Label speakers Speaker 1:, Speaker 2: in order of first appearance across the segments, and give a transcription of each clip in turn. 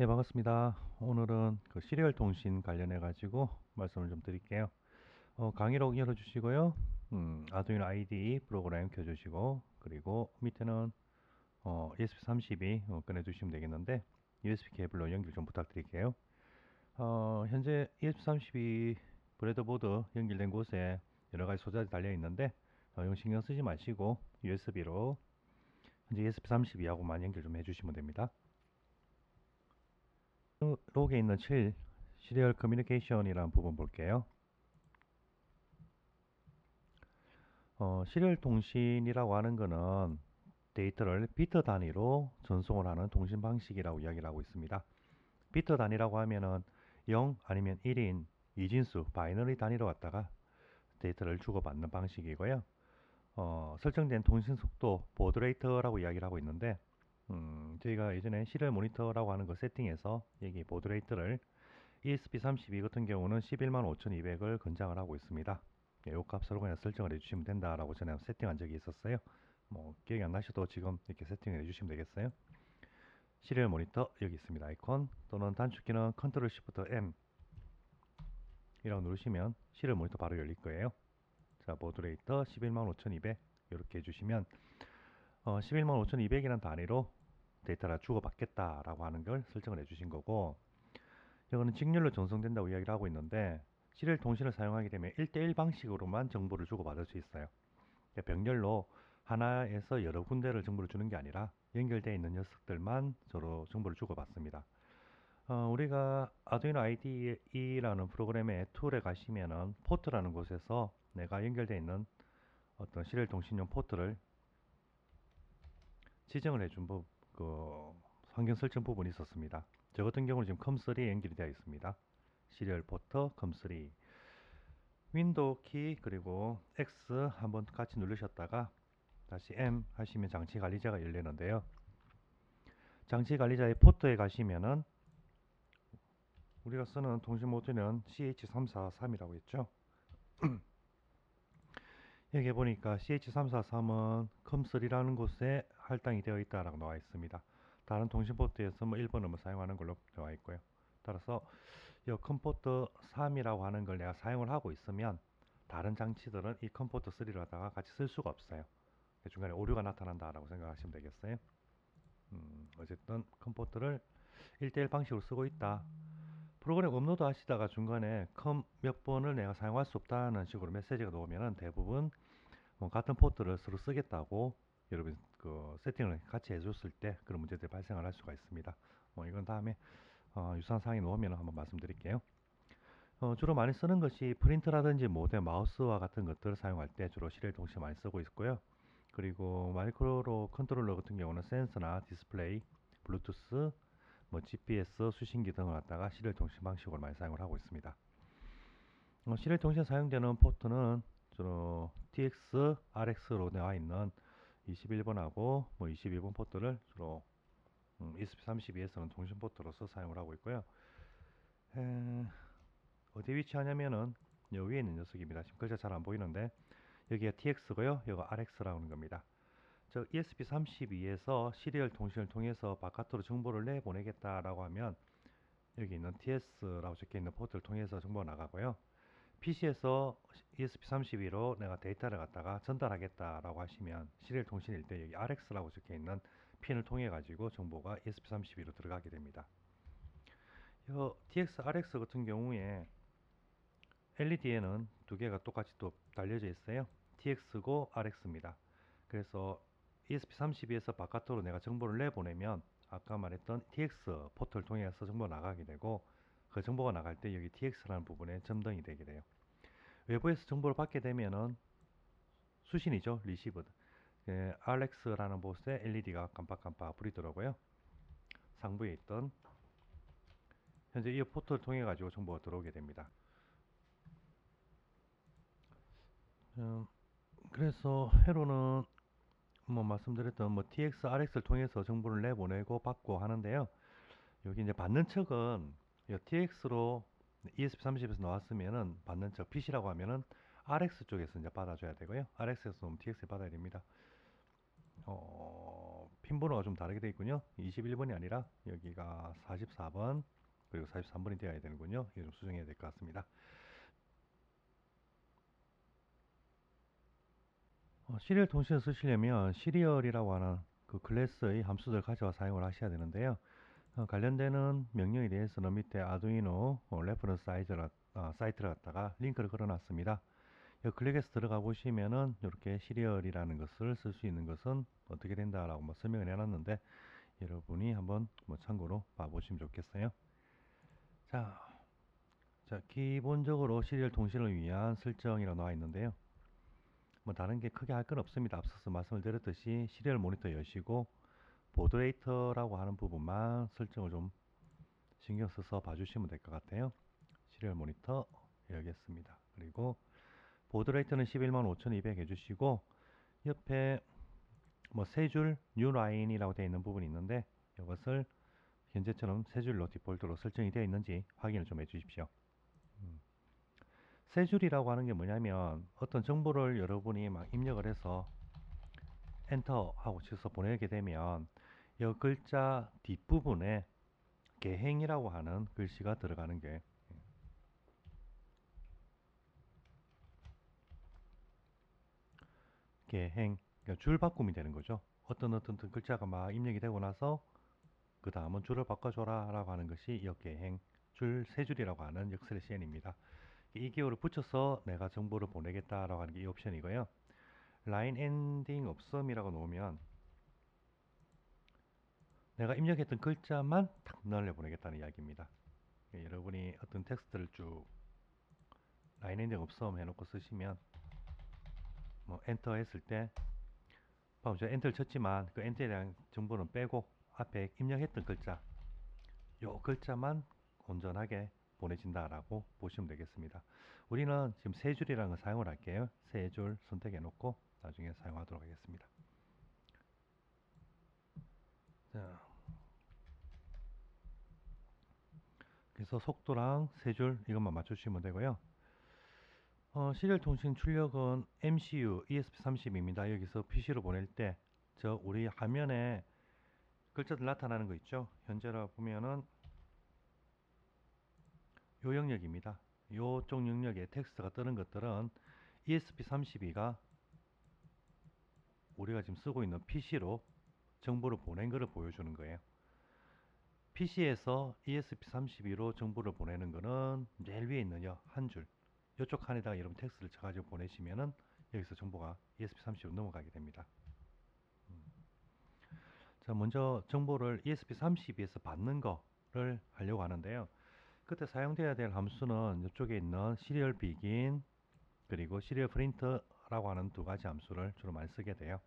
Speaker 1: 네, 반갑습니다. 오늘은 그 시리얼 통신 관련해 가지고 말씀을 좀 드릴게요. 강의록 열어주시고요. 아두이노 IDE 프로그램 켜주시고, 그리고 밑에는 ESP32 꺼내주시면 되겠는데, USB 케이블로 연결 좀 부탁드릴게요. 현재 ESP32 브레드보드 연결된 곳에 여러 가지 소재들이 달려 있는데, 이건 신경 쓰지 마시고 USB로 현재 ESP32하고만 연결 좀 해주시면 됩니다. 록에 있는 7 시리얼 커뮤니케이션이라는 부분 볼게요. 시리얼 통신이라고 하는 거는 데이터를 비트 단위로 전송을 하는 통신 방식이라고 이야기를 하고 있습니다. 비트 단위라고 하면은 0 아니면 1인 이진수 바이너리 단위로 갖다가 데이터를 주고받는 방식이고요. 설정된 통신 속도 보드레이트라고 이야기를 하고 있는데, 저희가 예전에 시리얼 모니터라고 하는 거 세팅해서 여기 보드레이트를 ESP32 같은 경우는 115,200을 권장을 하고 있습니다. 이 값으로 그냥 설정을 해주시면 된다라고 전에 세팅한 적이 있었어요. 뭐 기억이 안 나셔도 지금 이렇게 세팅을 해주시면 되겠어요. 시리얼 모니터 여기 있습니다. 아이콘 또는 단축키는 컨트롤 시프트 M 이라고 누르시면 시리얼 모니터 바로 열릴 거예요. 자, 보드레이터 115,200 이렇게 해주시면 115,200이라는 단위로 데이터를 주고받겠다라고 하는 걸 설정을 해주신 거고, 이거는 직렬로 전송된다고 이야기를 하고 있는데, 시리얼 통신을 사용하게 되면 1대1 방식으로만 정보를 주고받을 수 있어요. 그러니까 병렬로 하나에서 여러 군데를 정보를 주는 게 아니라 연결되어 있는 녀석들만 서로 정보를 주고받습니다. 우리가 아두이노 IDE라는 프로그램의 툴에 가시면은 포트라는 곳에서 내가 연결되어 있는 어떤 시리얼 통신용 포트를 지정을 해준 그 환경 설정 부분이 있었습니다. 저 같은 경우는 지금 컴3에 연결이 되어 있습니다. 시리얼 포트 컴3 윈도우 키 그리고 X 한번 같이 누르셨다가 다시 M 하시면 장치 관리자가 열리는데요. 장치 관리자의 포트에 가시면은 우리가 쓰는 통신 모듈은 CH343이라고 했죠. 여기 보니까 CH343은 컴3라는 곳에 할당이 되어 있다라고 나와 있습니다. 다른 통신 포트에서 뭐 1번을 사용하는 걸로 나와 있고요. 따라서 이 컴포트 3이라고 하는 걸 내가 사용을 하고 있으면 다른 장치들은 이 컴포트 3를 하다가 같이 쓸 수가 없어요. 중간에 오류가 나타난다라고 생각하시면 되겠어요. 어쨌든 컴포트를 1대1 방식으로 쓰고 있다. 프로그램 업로드 하시다가 중간에 컴 몇 번을 내가 사용할 수 없다는 식으로 메시지가 나오면은 대부분 뭐 같은 포트를 서로 쓰겠다고 여러분 그 세팅을 같이 해줬을 때 그런 문제들이 발생을 할 수가 있습니다. 이건 다음에 유사한 사항이 나오면 한번 말씀드릴게요. 주로 많이 쓰는 것이 프린트라든지 모뎀, 마우스와 같은 것들을 사용할 때 주로 시리얼 통신 많이 쓰고 있고요. 그리고 마이크로 컨트롤러 같은 경우는 센서나 디스플레이, 블루투스, 뭐 GPS, 수신기 등을 갖다가 시리얼 통신 방식으로 많이 사용을 하고 있습니다. 시리얼 통신 사용되는 포트는 주로 TX, RX로 나와 있는 21번하고 뭐 22번 포트를 주로 ESP32에서는 통신 포트로서 사용을 하고 있고요. 어디 위치하냐면은 여 위에 있는 녀석입니다. 지금 글자 잘 안 보이는데 여기가 TX고요. 여기가 RX라고 하는 겁니다. 저 ESP32에서 시리얼 통신을 통해서 바깥으로 정보를 내보내겠다라고 하면 여기 있는 TS라고 적혀 있는 포트를 통해서 정보가 나가고요. PC에서 ESP32로 내가 데이터를 갖다가 전달하겠다라고 하시면 시리얼 통신일 때 여기 RX라고 적혀 있는 핀을 통해 가지고 정보가 ESP32로 들어가게 됩니다. 이 TX, RX 같은 경우에 LED에는 두 개가 똑같이 또 달려져 있어요. TX고 RX입니다. 그래서 ESP32에서 바깥으로 내가 정보를 내보내면 아까 말했던 TX 포트를 통해서 정보가 나가게 되고, 그 정보가 나갈 때 여기 TX라는 부분에 점등이 되게 돼요. 외부에서 정보를 받게 되면은 수신이죠. 리시브드. RX라는 곳에 LED가 깜빡깜빡 불이더라고요. 상부에 있던 현재 이 포트를 통해 가지고 정보가 들어오게 됩니다. 그래서 회로는 뭐 말씀드렸던 뭐 TX, RX를 통해서 정보를 내보내고 받고 하는데요. 여기 이제 받는 척은 TX로 ESP32에서 나왔으면은 받는 척 PC라고 하면은 RX 쪽에서 이제 받아줘야 되고요. RX에서 오면 TX에 받아야 됩니다. 핀 번호가 좀 다르게 되어 있군요. 21번이 아니라 여기가 44번 그리고 43번이 되어야 되는군요. 이거 좀 수정해야 될 것 같습니다. 시리얼 통신을 쓰시려면 시리얼이라고 하는 그 클래스의 함수들 가져와 사용을 하셔야 되는데요. 관련되는 명령에 대해서는 밑에 아두이노 레퍼런스 사이트를 갖다가 링크를 걸어 놨습니다. 여기 클릭해서 들어가 보시면은 이렇게 시리얼이라는 것을 쓸 수 있는 것은 어떻게 된다라고 뭐 설명을 해놨는데 여러분이 한번 뭐 참고로 봐보시면 좋겠어요. 자, 기본적으로 시리얼 통신을 위한 설정이라고 나와 있는데요. 뭐 다른 게 크게 할 건 없습니다. 앞서서 말씀을 드렸듯이 시리얼 모니터 여시고 보드레이터라고 하는 부분만 설정을 좀 신경 써서 봐주시면 될 것 같아요. 시리얼 모니터 열겠습니다. 그리고 보드레이트는 115,200 해주시고 옆에 뭐 세 줄 뉴 라인이라고 되어 있는 부분이 있는데 이것을 현재처럼 세 줄로 디폴트로 설정이 되어 있는지 확인을 좀 해주십시오. 세 줄이라고 하는 게 뭐냐면 어떤 정보를 여러분이 막 입력을 해서 엔터 하고 쳐서 보내게 되면 이 글자 뒷부분에 개행이라고 하는 글씨가 들어가는 게 개행, 그러니까 줄 바꿈이 되는 거죠. 어떤 글자가 막 입력이 되고 나서 그 다음은 줄을 바꿔줘라 라고 하는 것이 이 개행, 줄 세 줄이라고 하는 역셀시엔입니다. 이 기호를 붙여서 내가 정보를 보내겠다라고 하는 게 이 옵션이고요. 라인 엔딩 없음이라고 놓으면 내가 입력했던 글자만 탁 날려보내겠다는 이야기입니다. 여러분이 어떤 텍스트를 쭉 라인 엔딩 없음 해놓고 쓰시면 뭐 엔터 했을 때 방금 제가 엔터를 쳤지만 그 엔터에 대한 정보는 빼고 앞에 입력했던 글자 요 글자만 온전하게 보내진다라고 보시면 되겠습니다. 우리는 지금 세 줄이라는 걸 사용을 할게요. 세 줄 선택해 놓고 나중에 사용하도록 하겠습니다. 자, 그래서 속도랑 세 줄 이것만 맞추시면 되고요. 시리얼 통신 출력은 MCU ESP32입니다. 여기서 PC로 보낼 때 우리 화면에 글자들 나타나는 거 있죠. 현재라 보면은 요 영역입니다. 요쪽 영역에 텍스트가 뜨는 것들은 ESP32가 우리가 지금 쓰고 있는 PC로 정보를 보낸 것을 보여주는 거예요. PC에서 ESP32로 정보를 보내는 거는 제일 위에 있는 한 줄. 이쪽 칸에다가 여러분 텍스트를 쳐가지고 보내시면은 여기서 정보가 ESP32로 넘어가게 됩니다. 자, 먼저 정보를 ESP32에서 받는 거를 하려고 하는데요. 그때 사용되어야 될 함수는 이쪽에 있는 시리얼 비긴 그리고 시리얼 프린트라고 하는 두 가지 함수를 주로 많이 쓰게 돼요.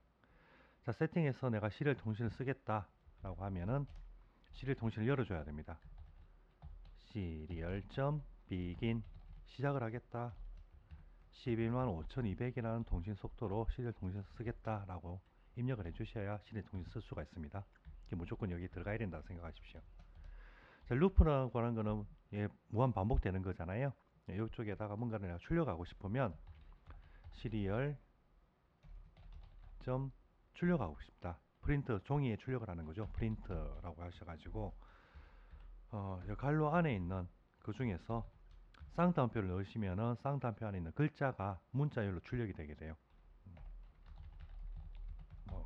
Speaker 1: 자, 세팅에서 내가 시리얼 통신을 쓰겠다 라고 하면은 시리얼 통신을 열어줘야 됩니다. 시리얼.begin 시작을 하겠다. 115,200이라는 통신 속도로 시리얼 통신을 쓰겠다 라고 입력을 해주셔야 시리얼 통신 쓸 수가 있습니다. 무조건 여기 들어가야 된다 생각하십시오. 자, 루프라고 하는 거는 무한 반복되는 거잖아요. 이쪽에다가 뭔가를 내가 출력하고 싶으면 시리얼 점 출력하고 싶다. 프린트 종이에 출력을 하는 거죠. 프린트라고 하셔가지고 갈로 안에 있는 그 중에서 쌍따옴표를 넣으시면은 쌍따옴표 안에 있는 글자가 문자열로 출력이 되게 돼요.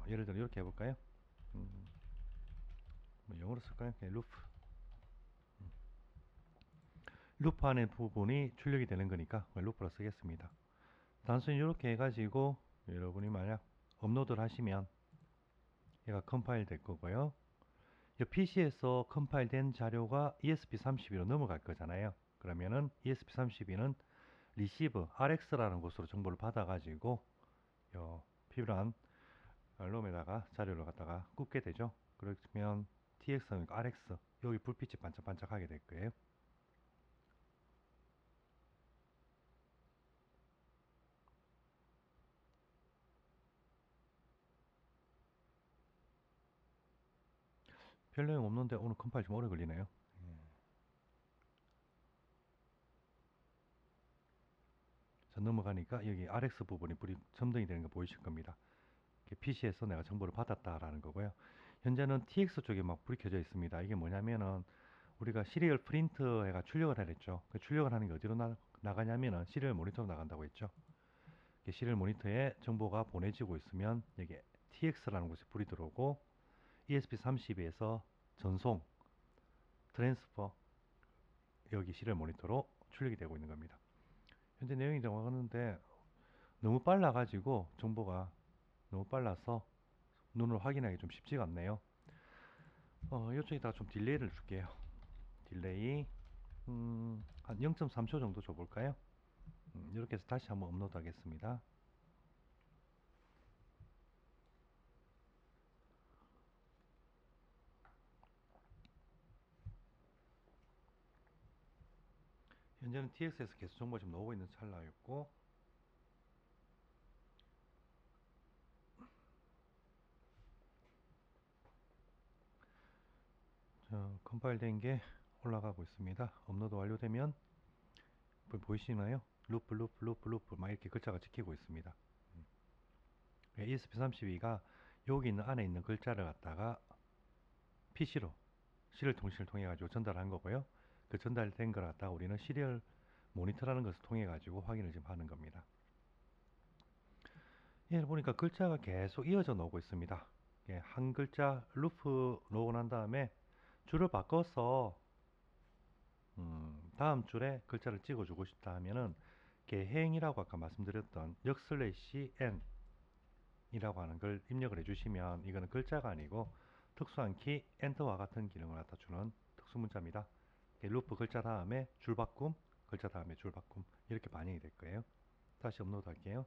Speaker 1: 예를 들어 이렇게 해볼까요? 뭐 영어로 쓸까요? 루프. 루프 안에 부분이 출력이 되는 거니까 루프로 쓰겠습니다. 단순히 이렇게 해가지고 여러분이 만약 업로드를 하시면 얘가 컴파일 될 거고요. 이 PC에서 컴파일 된 자료가 ESP32로 넘어갈 거잖아요. 그러면은 ESP32는 리시브 RX라는 곳으로 정보를 받아가지고 필요한 롬에다가 자료를 갖다가 굽게 되죠. 그러면 TX는 RX 여기 불빛이 반짝반짝하게 될 거예요. 별 내용 없는데 오늘 컴파일 좀 오래 걸리네요. 자, 넘어가니까 여기 RX 부분이 불이 점등이 되는 거 보이실 겁니다. PC에서 내가 정보를 받았다라는 거고요. 현재는 TX 쪽에 막 불이 켜져 있습니다. 이게 뭐냐면은 우리가 시리얼 프린트해가 출력을 하랬죠. 그 출력을 하는 게 어디로 나가냐면은 시리얼 모니터로 나간다고 했죠. 시리얼 모니터에 정보가 보내지고 있으면 여기 TX라는 곳에 불이 들어오고 ESP32에서 전송, 트랜스퍼 여기 시리얼 모니터로 출력이 되고 있는 겁니다. 현재 내용이 나가는데 너무 빨라가지고 정보가 너무 빨라서 눈으로 확인하기 좀 쉽지가 않네요. 이쪽에다가 좀 딜레이를 줄게요. 딜레이 한 0.3초 정도 줘볼까요? 이렇게 해서 다시 한번 업로드 하겠습니다. 현재는 TX에서 계속 정보가 지금 나오고 있는 찰나였고, 컴파일 된 게 올라가고 있습니다. 업로드 완료되면 보이시나요? 루프 루프 루프 루프 막 이렇게 글자가 찍히고 있습니다. ESP32가 여기 있는 안에 있는 글자를 갖다가 PC로 시리얼 통신을 통해 가지고 전달한 거고요. 그 전달된 걸 갖다가 우리는 시리얼 모니터라는 것을 통해 가지고 확인을 지금 하는 겁니다. 예, 보니까 글자가 계속 이어져 나오고 있습니다. 예, 한 글자 루프 놓고 난 다음에 줄을 바꿔서 다음 줄에 글자를 찍어주고 싶다 하면은 개행이라고 아까 말씀드렸던 역슬래시 n 이라고 하는 걸 입력을 해주시면 이거는 글자가 아니고 특수한 키 엔터와 같은 기능을 나타주는 특수 문자입니다. 루프 글자 다음에 줄 바꿈, 글자 다음에 줄 바꿈 이렇게 반영이 될 거예요. 다시 업로드 할게요.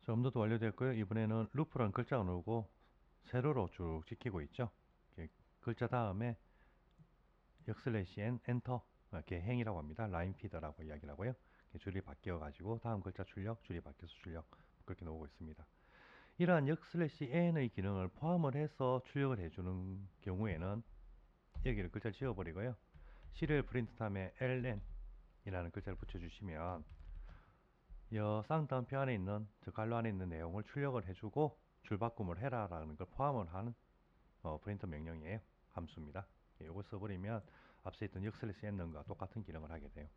Speaker 1: 자, 업로드 완료됐고요. 이번에는 루프라는 글자가 나오고 세로로 쭉 찍히고 있죠. 글자 다음에 역슬래시 n 엔터 개행이라고 합니다. 라인 피더라고 이야기를 하고요. 줄이 바뀌어 가지고 다음 글자 출력, 줄이 바뀌어서 출력 그렇게 나오고 있습니다. 이러한 역슬래시 n의 기능을 포함을 해서 출력을 해주는 경우에는 여기를 글자를 지워버리고요. 시리얼 프린트 다음에 ln 이라는 글자를 붙여주시면 이 쌍따옴표 안에 있는 저 갈로 안에 있는 내용을 출력을 해주고 줄바꿈을 해라 라는 걸 포함을 하는 프린터 명령이에요. 함수입니다. 이거 써버리면 앞서 있던 역슬래시 n과 똑같은 기능을 하게 돼요.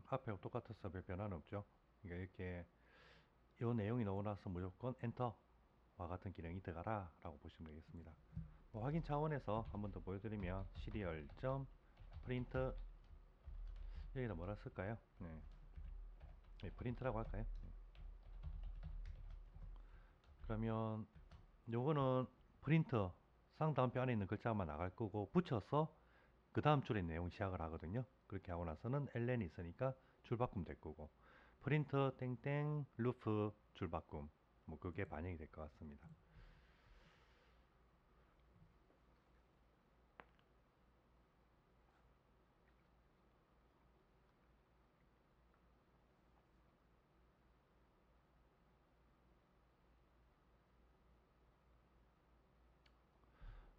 Speaker 1: 앞에하고 똑같아서 별 변화는 없죠. 그러니까 이렇게 이 내용이 나오고 나서 무조건 엔터와 같은 기능이 들어가라 라고 보시면 되겠습니다. 확인 차원에서 한 번 더 보여드리면 시리얼 점 프린트 여기다 뭐라 쓸까요? 네, 프린트라고 할까요? 그러면 요거는 프린터 쌍따옴표 안에 있는 글자만 나갈 거고 붙여서 그 다음 줄의 내용 시작을 하거든요. 그렇게 하고 나서는 ln이 있으니까 줄바꿈 될 거고 프린터 땡땡 루프 줄바꿈 뭐 그게 반영이 될 것 같습니다.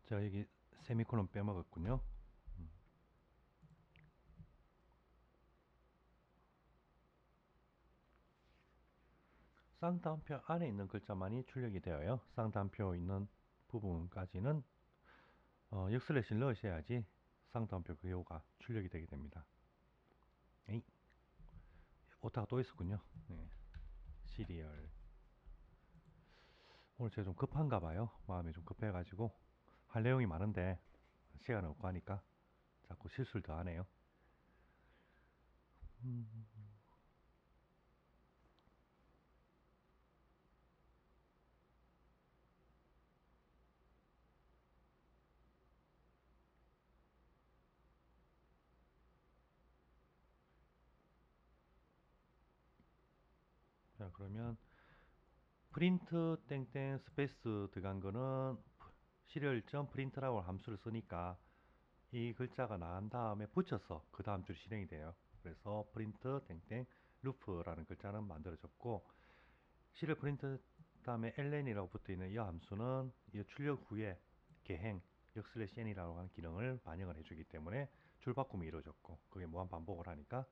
Speaker 1: 제가 여기 세미콜론 빼먹었군요. 쌍따옴표 안에 있는 글자만이 출력이 되어요. 쌍따옴표 있는 부분까지는 역슬래시를 넣으셔야지 쌍따옴표 그요가 출력이 되게 됩니다. 에이, 오타가 또 있었군요. 네, 시리얼. 오늘 제가 좀 급한가 봐요. 마음이 좀 급해가지고 할 내용이 많은데 시간 없고 하니까 자꾸 실수를 더 하네요. 자, 그러면 프린트 땡땡 스페이스 들어간 거는 시리얼.print라고 프린트라고 함수를 쓰니까 이 글자가 나온 다음에 붙여서 그 다음 줄 실행이 돼요. 그래서 프린트 땡땡 루프라는 글자는 만들어졌고, 시리얼 프린트 다음에 ln이라고 붙어 있는 이 함수는 이 출력 후에 개행 역슬래시 n이라고 하는 기능을 반영을 해주기 때문에 줄 바꿈이 이루어졌고, 그게 무한 반복을 하니까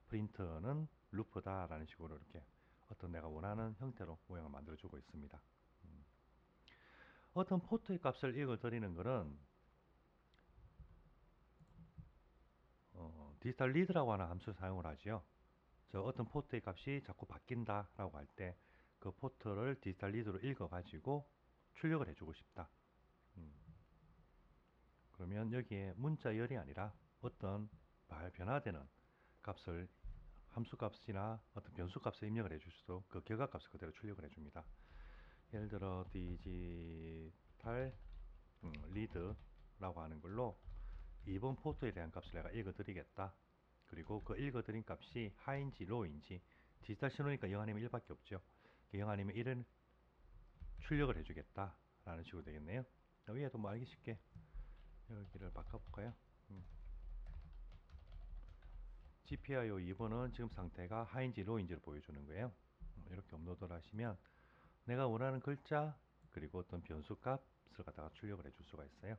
Speaker 1: 프린트는 루프다라는 식으로 이렇게 어떤 내가 원하는 형태로 모양을 만들어주고 있습니다. 어떤 포트의 값을 읽어드리는 것은 디지털 리드라고 하는 함수를 사용을 하지요. 저 어떤 포트의 값이 자꾸 바뀐다라고 할 때 그 포트를 디지털 리드로 읽어가지고 출력을 해주고 싶다. 음, 그러면 여기에 문자열이 아니라 어떤 변화되는 값을 함수 값이나 어떤 변수 값을 입력을 해줄 수도 그 결과 값을 그대로 출력을 해줍니다. 예를 들어 디지털 리드라고 하는 걸로 2번 포트에 대한 값을 내가 읽어드리겠다. 그리고 그 읽어드린 값이 하인지 로인지, 디지털 신호니까 0 아니면 1밖에 없죠. 0 아니면 1은 출력을 해주겠다 라는 식으로 되겠네요. 위에도 뭐 알기 쉽게 여기를 바꿔볼까요? GPIO 2번은 지금 상태가 하인지 로인지를 보여주는 거예요. 이렇게 업로드를 하시면 내가 원하는 글자 그리고 어떤 변수 값을 갖다가 출력을 해줄 수가 있어요.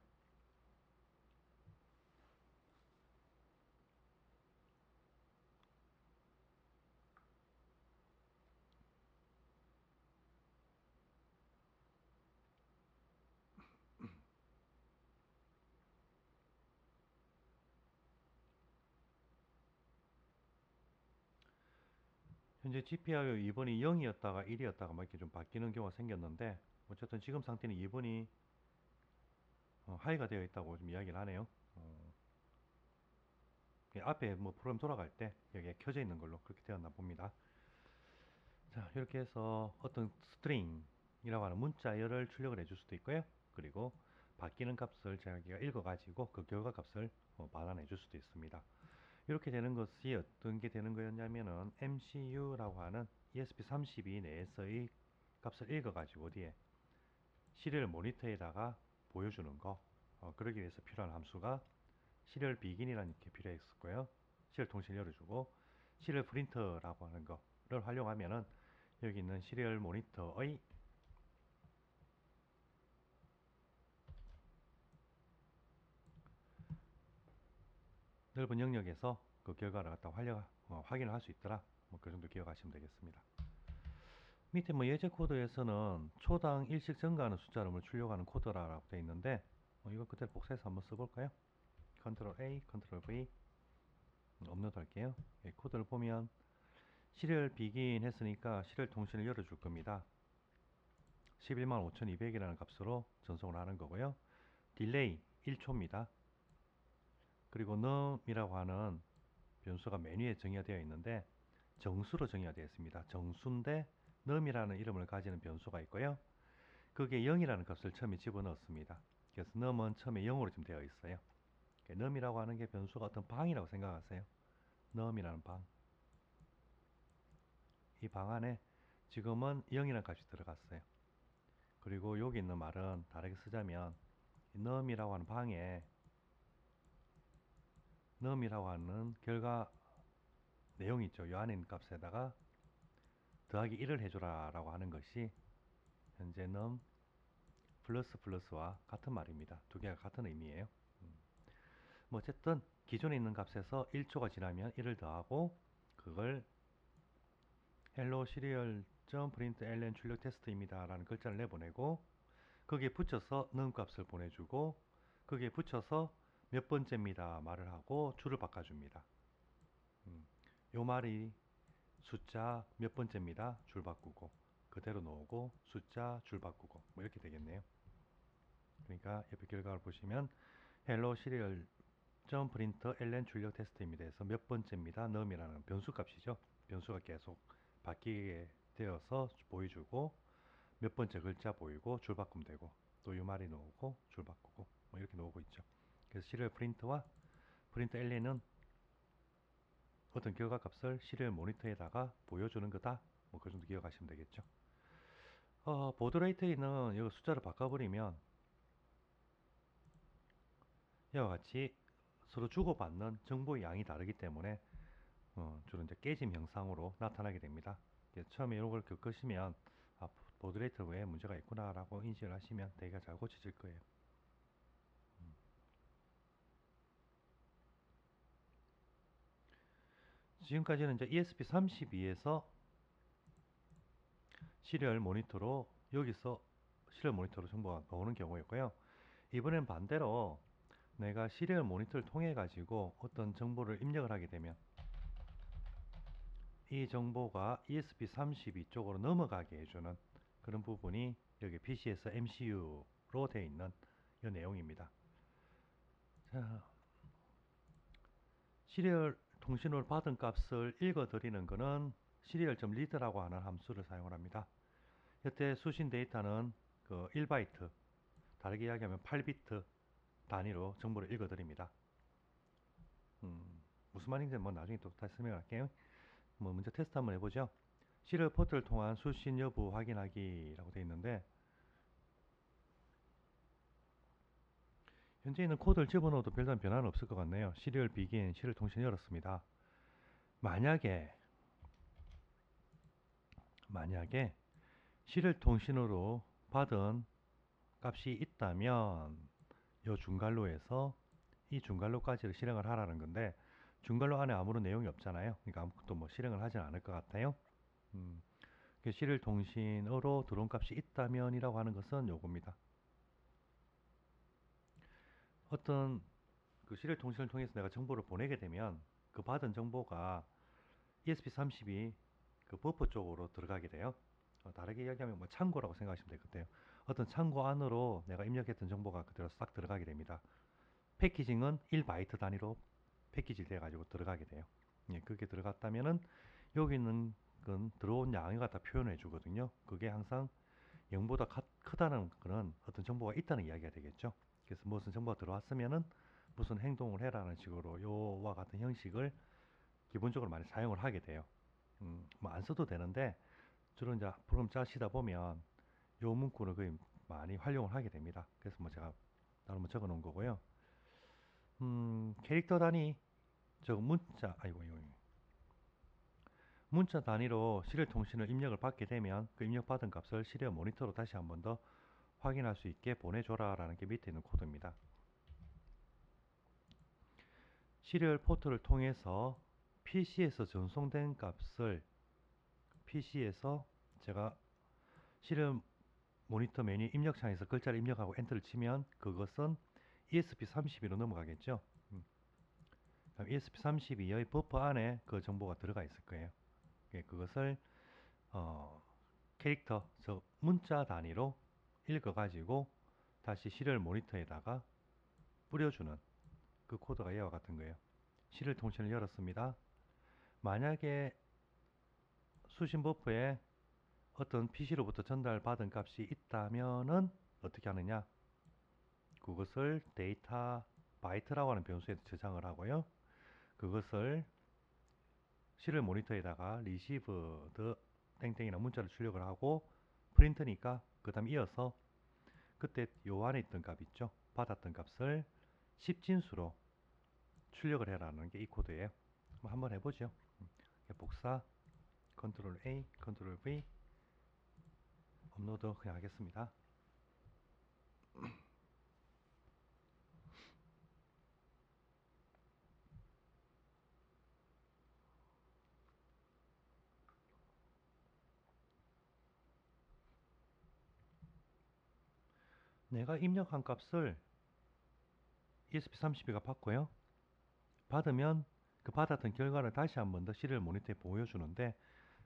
Speaker 1: 현재 GPIO 2번이 0이었다가 1이었다가 막 이렇게 좀 바뀌는 경우가 생겼는데, 어쨌든 지금 상태는 2번이 하이가 되어 있다고 좀 이야기를 하네요. 앞에 뭐 프로그램 돌아갈 때 여기에 켜져 있는 걸로 그렇게 되었나 봅니다. 자, 이렇게 해서 어떤 스트링이라고 하는 문자열을 출력을 해줄 수도 있고요. 그리고 바뀌는 값을 자기가 읽어가지고 그 결과 값을 반환해 줄 수도 있습니다. 이렇게 되는 것이 어떤 게 되는 거였냐면은 MCU라고 하는 ESP32 내에서의 값을 읽어가지고 어디에 시리얼 모니터에다가 보여주는 거, 그러기 위해서 필요한 함수가 시리얼 비긴이라는 게 필요했었고요. 시리얼 통신을 열어주고 시리얼 프린터라고 하는 거를 활용하면은 여기 있는 시리얼 모니터의 넓은 영역에서 그 결과를 갖다 확인을 할 수 있더라. 뭐 그 정도 기억하시면 되겠습니다. 밑에 뭐 예제 코드에서는 초당 일씩 증가하는 숫자를 출력하는 코드라고 되어 있는데 이거 그대로 복사해서 한번 써볼까요? 컨트롤 A, 컨트롤 V 업로드 할게요. 코드를 보면 시리얼 비긴 했으니까 시리얼 통신을 열어줄 겁니다. 115,200이라는 값으로 전송을 하는 거고요. 딜레이 1초입니다. 그리고 num이라고 하는 변수가 메뉴에 정의가 되어 있는데 정수로 정의가 되어 있습니다. 정수인데 num이라는 이름을 가지는 변수가 있고요. 그게 0이라는 값을 처음에 집어넣었습니다. 그래서 num은 처음에 0으로 지금 되어 있어요. num이라고 하는 게 변수가 어떤 방이라고 생각하세요. num이라는 방. 이 방 안에 지금은 0이라는 값이 들어갔어요. 그리고 여기 있는 말은 다르게 쓰자면 num이라고 하는 방에 num이라고 하는 결과 내용이 있죠. 이 안에 있는 값에다가 더하기 1을 해줘라 라고 하는 것이 현재 num 플러스 플러스와 같은 말입니다. 두 개가 같은 의미예요. 뭐 어쨌든 기존에 있는 값에서 1초가 지나면 1을 더하고 그걸 hello serial.println 출력 테스트입니다 라는 글자를 내보내고 거기에 붙여서 num 값을 보내주고 거기에 붙여서 몇 번째입니다 말을 하고 줄을 바꿔줍니다. 요 말이 숫자 몇 번째입니다 줄 바꾸고 그대로 놓고 숫자 줄 바꾸고 뭐 이렇게 되겠네요. 그러니까 옆에 결과를 보시면 hello serial 점 프린터 ln 출력 테스트입니다. 해서 몇 번째입니다. num이라는 변수 값이죠. 변수가 계속 바뀌게 되어서 보여주고 몇 번째 글자 보이고 줄 바꾸면 되고 또 UMR이 나오고 줄 바꾸고 뭐 이렇게 나오고 있죠. 그래서 시리얼 프린트와 프린트 ln은 어떤 결과 값을 시리얼 모니터에다가 보여주는 거다. 뭐 그 정도 기억하시면 되겠죠. 보드 레이트는 이거 숫자를 바꿔버리면 이와 같이 서로 주고받는 정보의 양이 다르기 때문에 주로 이제 깨짐 형상으로 나타나게 됩니다. 처음에 이런 걸 겪으시면 보드 레이트 외에 문제가 있구나라고 인식을 하시면 되게 잘 고쳐질 거예요. 지금까지는 이제 ESP32에서 시리얼 모니터로 여기서 시리얼 모니터로 정보가 나오는 경우였고요. 이번엔 반대로 내가 시리얼 모니터를 통해 가지고 어떤 정보를 입력을 하게 되면 이 정보가 ESP32 쪽으로 넘어가게 해주는 그런 부분이 여기 PC에서 MCU로 되어 있는 이 내용입니다. 자, 시리얼 통신으로 받은 값을 읽어드리는 것은 serial.read라고 하는 함수를 사용을 합니다. 여태 수신 데이터는 그 1바이트, 다르게 이야기하면 8비트 단위로 정보를 읽어드립니다. 무슨 말인지 뭐 나중에 또 다시 설명할게요. 뭐 먼저 테스트 한번 해보죠. 시리얼 포트를 통한 수신 여부 확인하기라고 되어 있는데 현재 있는 코드를 집어넣어도 별다른 변화는 없을 것 같네요. 시리얼 비긴, 시리얼 통신 열었습니다. 만약에 시리얼 통신으로 받은 값이 있다면 이 중괄로에서 이 중괄로까지를 실행을 하라는 건데 중괄로 안에 아무런 내용이 없잖아요. 그러니까 아무것도 뭐 실행을 하진 않을 것 같아요. 시리얼 통신으로 들어온 값이 있다면 이라고 하는 것은 요겁니다. 어떤 그 시리얼 통신을 통해서 내가 정보를 보내게 되면 그 받은 정보가 ESP32 그 버퍼 쪽으로 들어가게 돼요. 다르게 이야기하면 뭐 창고라고 생각하시면 되겠대요. 어떤 창고 안으로 내가 입력했던 정보가 그대로 싹 들어가게 됩니다. 패키징은 1바이트 단위로 패키지 돼 가지고 들어가게 돼요. 예, 그게 들어갔다면은 여기 있는 건 들어온 양을 갖다 표현해 주거든요. 그게 항상 0보다 크다는 그런 어떤 정보가 있다는 이야기가 되겠죠. 그래서 무슨 정보가 들어왔으면은 무슨 행동을 해라는 식으로 요와 같은 형식을 기본적으로 많이 사용을 하게 돼요. 뭐 안 써도 되는데 주로 이제 프로그램 짜시다 보면 요 문구를 거의 많이 활용을 하게 됩니다. 그래서 뭐 제가 따로 뭐 적어 놓은 거고요. 캐릭터 단위, 저 문자, 문자 단위로 시리얼 통신을 입력을 받게 되면 그 입력받은 값을 시리얼 모니터로 다시 한 번 더 확인할 수 있게 보내줘라 라는 게 밑에 있는 코드입니다. 시리얼 포트를 통해서 PC에서 전송된 값을 PC에서 제가 시리얼 모니터 메뉴 입력창에서 글자를 입력하고 엔터를 치면 그것은 ESP32로 넘어가겠죠. ESP32의 버퍼 안에 그 정보가 들어가 있을 거예요. 그것을 캐릭터, 즉 문자 단위로 읽어가지고 다시 시리얼 모니터에다가 뿌려주는 그 코드가 이와 같은 거예요. 시리얼 통신을 열었습니다. 만약에 수신 버퍼에 어떤 PC로부터 전달받은 값이 있다면은 어떻게 하느냐? 그것을 데이터 바이트라고 하는 변수에 저장을 하고요. 그것을 시리얼 모니터에다가 리시브 더 땡땡이나 문자를 출력을 하고 프린트니까 그 다음 이어서 그때 요 안에 있던 값 있죠. 받았던 값을 10진수로 출력을 해라는 게 이 코드예요. 한번 해보죠. 복사 컨트롤 A, 컨트롤 V 업로드 그냥 하겠습니다. 내가 입력한 값을 ESP32가 받고요. 받으면 그 받았던 결과를 다시 한 번 더 시리얼 모니터에 보여주는데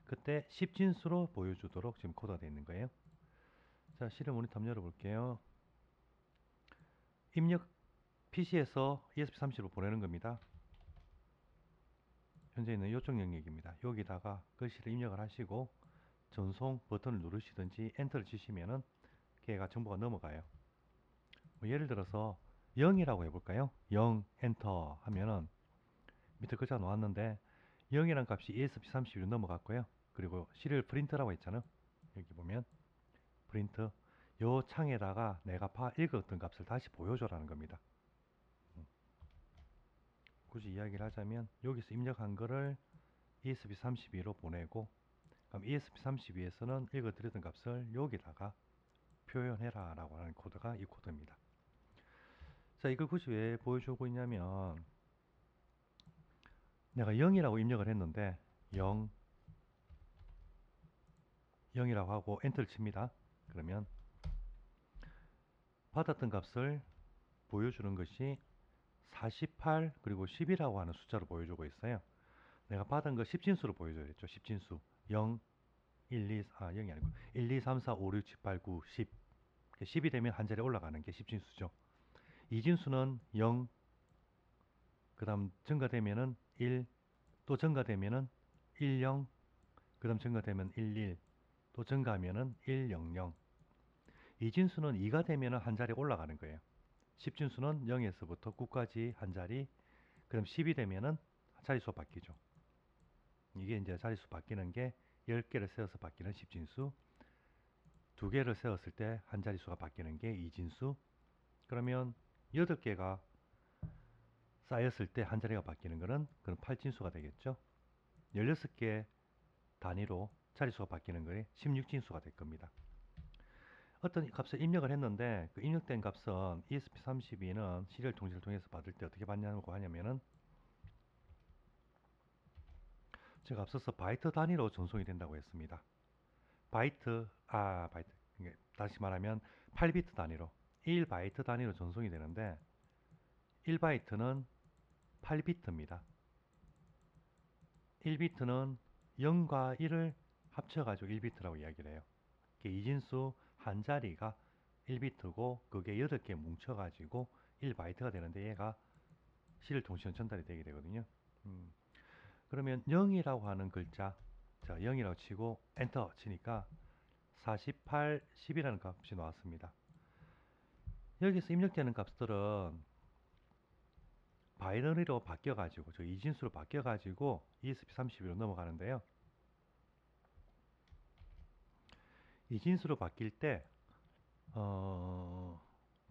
Speaker 1: 그때 10진수로 보여주도록 지금 코드가 되어 있는 거예요. 자, 시리얼 모니터 한번 열어볼게요. 입력 PC에서 ESP32로 보내는 겁니다. 현재 있는 이쪽 영역입니다. 여기다가 글씨를 입력을 하시고 전송 버튼을 누르시든지 엔터를 치시면은 걔가 정보가 넘어가요. 뭐 예를 들어서 0이라고 해볼까요? 0 엔터 하면은 밑에 글자가 나왔는데 0이란 값이 ESP32로 넘어갔고요. 그리고 시리얼 프린트라고 했잖아요. 여기 보면 프린트 요 창에다가 내가 읽었던 값을 다시 보여줘라는 겁니다. 굳이 이야기를 하자면 여기서 입력한 거를 ESP32로 보내고 그럼 ESP32에서는 읽어드렸던 값을 여기다가 표현해라 라고 하는 코드가 이 코드입니다. 자, 이걸 굳이 왜 보여주고 있냐면 내가 0이라고 입력을 했는데 0, 0이라고 하고 엔터를 칩니다. 그러면 받았던 값을 보여주는 것이 48 그리고 10이라고 하는 숫자로 보여주고 있어요. 내가 받은 거 10진수로 보여줘야겠죠. 10진수 0, 1, 2, 0이 아니고 1, 2, 3, 4, 5, 6, 7, 8, 9, 10 10이 되면 한 자리 올라가는 게 10진수죠. 이진수는 0, 그 다음 증가되면은 1, 또 증가되면은 1, 0, 그 다음 증가되면 1, 1, 또 증가하면은 1, 0, 0. 이진수는 2가 되면은 한 자리 올라가는 거예요. 10진수는 0에서부터 9까지 한 자리, 그럼 10이 되면은 자릿수가 바뀌죠. 이게 이제 자릿수 바뀌는 게 10개를 세워서 바뀌는 10진수, 2개를 세웠을 때 한 자릿수가 바뀌는 게 2진수, 그러면 8개가 쌓였을 때 한 자리가 바뀌는 거는 그럼 8진수가 되겠죠. 16개 단위로 자릿수가 바뀌는 거에 16진수가 될 겁니다. 어떤 값을 입력을 했는데 그 입력된 값은 ESP32는 시리얼 통지를 통해서 받을 때 어떻게 받냐고 하냐면은 제가 앞서서 바이트 단위로 전송이 된다고 했습니다. 바이트, 다시 말하면 8비트 단위로 1바이트 단위로 전송이 되는데 1바이트는 8비트입니다. 1비트는 0과 1을 합쳐가지고 1비트라고 이야기를 해요. 이진수 한 자리가 1비트고 그게 8개 뭉쳐가지고 1바이트가 되는데 얘가 시리얼 통신 전달이 되게 되거든요. 그러면 0이라고 하는 글자, 자 0이라고 치고 엔터 치니까 48, 10이라는 값이 나왔습니다. 여기서 입력되는 값들은 바이너리로 바뀌어가지고 저 이진수로 바뀌어가지고 ESP32로 넘어가는데요. 이진수로 바뀔 때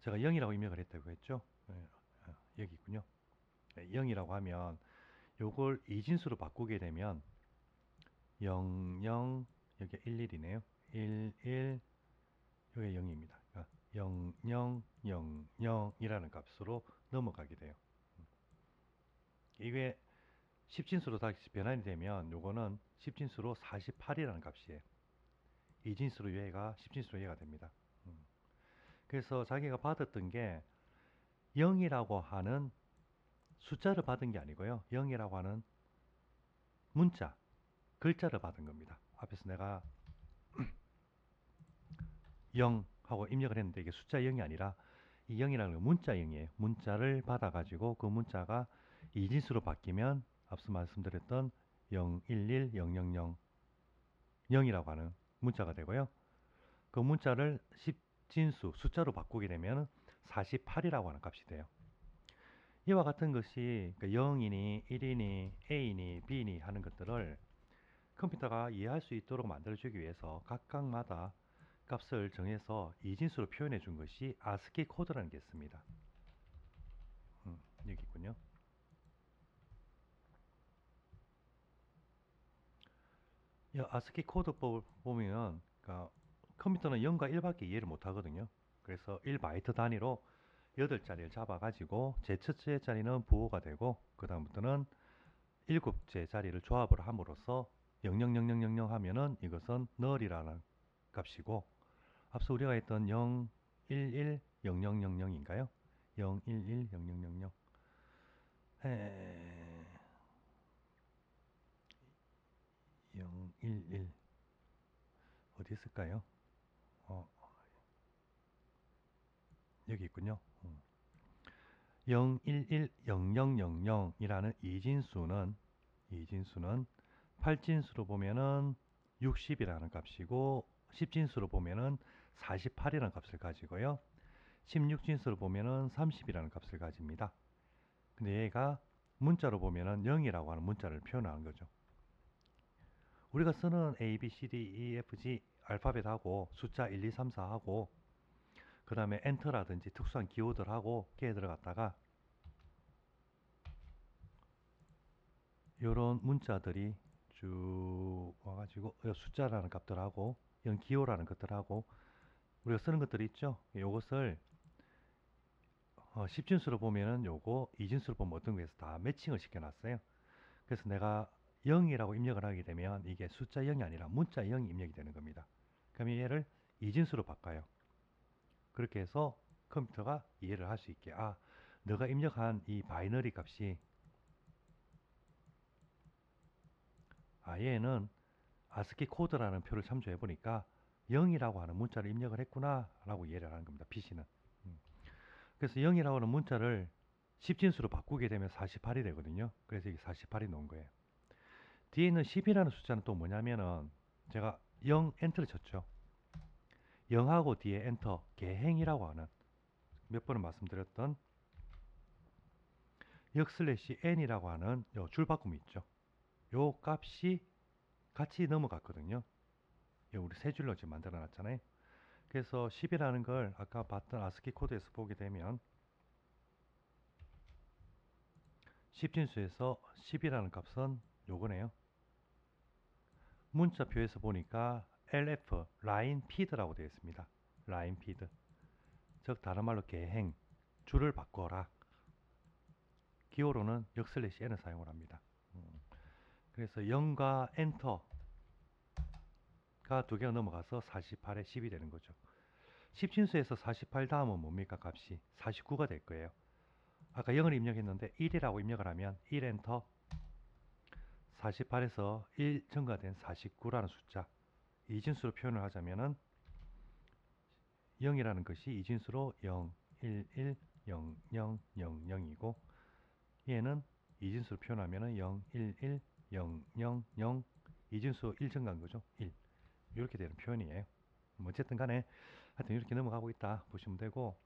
Speaker 1: 제가 0이라고 입력을 했다고 했죠. 여기 있군요. 0이라고 하면 요걸 이진수로 바꾸게 되면 0, 0, 여기 1, 1이네요. 1, 1, 여기 0입니다. 그러니까 0, 0, 0, 0이라는 값으로 넘어가게 돼요. 이게 10진수로 다시 변환이 되면 요거는 10진수로 48이라는 값이에요. 이진수로 얘가 10진수로 얘가 됩니다. 그래서 자기가 받았던 게 0이라고 하는 숫자를 받은 게 아니고요. 0이라고 하는 문자, 글자를 받은 겁니다. 앞에서 내가 0 하고 입력을 했는데 이게 숫자 0이 아니라 이 0이라는 건 문자 0이에요. 문자를 받아가지고 그 문자가 이진수로 바뀌면 앞서 말씀드렸던 0, 1, 1, 0, 0, 0, 0이라고 하는 문자가 되고요. 그 문자를 10진수, 숫자로 바꾸게 되면 48이라고 하는 값이 돼요. 이와 같은 것이 0이니, 1이니, A니, B니 하는 것들을 컴퓨터가 이해할 수 있도록 만들어주기 위해서 각각마다 값을 정해서 이진수로 표현해 준 것이 ASCII 코드라는 게 있습니다. 여기 있군요. 이 ASCII 코드법을 보면 그러니까 컴퓨터는 0과 1밖에 이해를 못 하거든요. 그래서 1바이트 단위로 8자리를 잡아가지고 제 첫째 자리는 부호가 되고 그 다음부터는 7째 자리를 조합을 함으로써 00000 하면은 이것은 null이라는 값이고 앞서 우리가 했던 0, 1, 1, 0000인가요? 0, 1, 1, 0000 0, 1, 1 어디 있을까요? 어, 여기 있군요. 0110000이라는 이진수는 8진수로 보면은 60이라는 값이고 10진수로 보면은 48이라는 값을 가지고요. 16진수로 보면은 30이라는 값을 가집니다. 근데 얘가 문자로 보면은 0이라고 하는 문자를 표현하는 거죠. 우리가 쓰는 A, B, C, D, E, F, G 알파벳하고 숫자 1, 2, 3, 4하고 그 다음에 엔터라든지 특수한 기호들하고 걔들을 갖다가 요런 문자들이 쭉 와가지고 숫자라는 값들하고 이런 기호라는 것들하고 우리가 쓰는 것들이 있죠. 요것을 10진수로 보면은 요거 2진수로 보면 어떤 거에서 다 매칭을 시켜놨어요. 그래서 내가 0이라고 입력을 하게 되면 이게 숫자 0이 아니라 문자 0이 입력이 되는 겁니다. 그럼 얘를 2진수로 바꿔요. 그렇게 해서 컴퓨터가 이해를 할 수 있게 너가 입력한 이 바이너리 값이 얘는 아스키 코드라는 표를 참조해 보니까 0이라고 하는 문자를 입력을 했구나 라고 이해를 하는 겁니다. PC는. 그래서 0이라고 하는 문자를 10진수로 바꾸게 되면 48이 되거든요. 그래서 이게 48이 나온 거예요. 뒤에 있는 10이라는 숫자는 또 뭐냐면은 제가 0 엔터를 쳤죠. 0하고 뒤에 엔터 개행이라고 하는 몇 번을 말씀드렸던 역슬래시 n이라고 하는 요 줄바꿈이 있죠. 요 값이 같이 넘어갔거든요. 우리 세 줄로 지금 만들어 놨잖아요. 그래서 10이라는 걸 아까 봤던 아스키 코드에서 보게 되면 10진수에서 10이라는 값은 요거네요. 문자표에서 보니까 LF, 라인 피드라고 되어 있습니다. 라인 피드. 즉 다른 말로 개행, 줄을 바꿔라. 기호로는 역슬래시 n을 사용을 합니다. 그래서 0과 엔터가 두 개가 넘어가서 48에 10이 되는 거죠. 10진수에서 48 다음은 뭡니까? 값이 49가 될 거예요. 아까 0을 입력했는데 1이라고 입력을 하면 1 엔터 48에서 1 증가된 49라는 숫자 이진수로 표현을 하자면은 0이라는 것이 이진수로 0, 1, 1, 0, 0, 0, 0이고 얘는 이진수로 표현하면은 0, 1, 1, 0, 0, 0 이진수 1 증가한 거죠. 1 이렇게 되는 표현이에요. 어쨌든 간에 하여튼 이렇게 넘어가고 있다 보시면 되고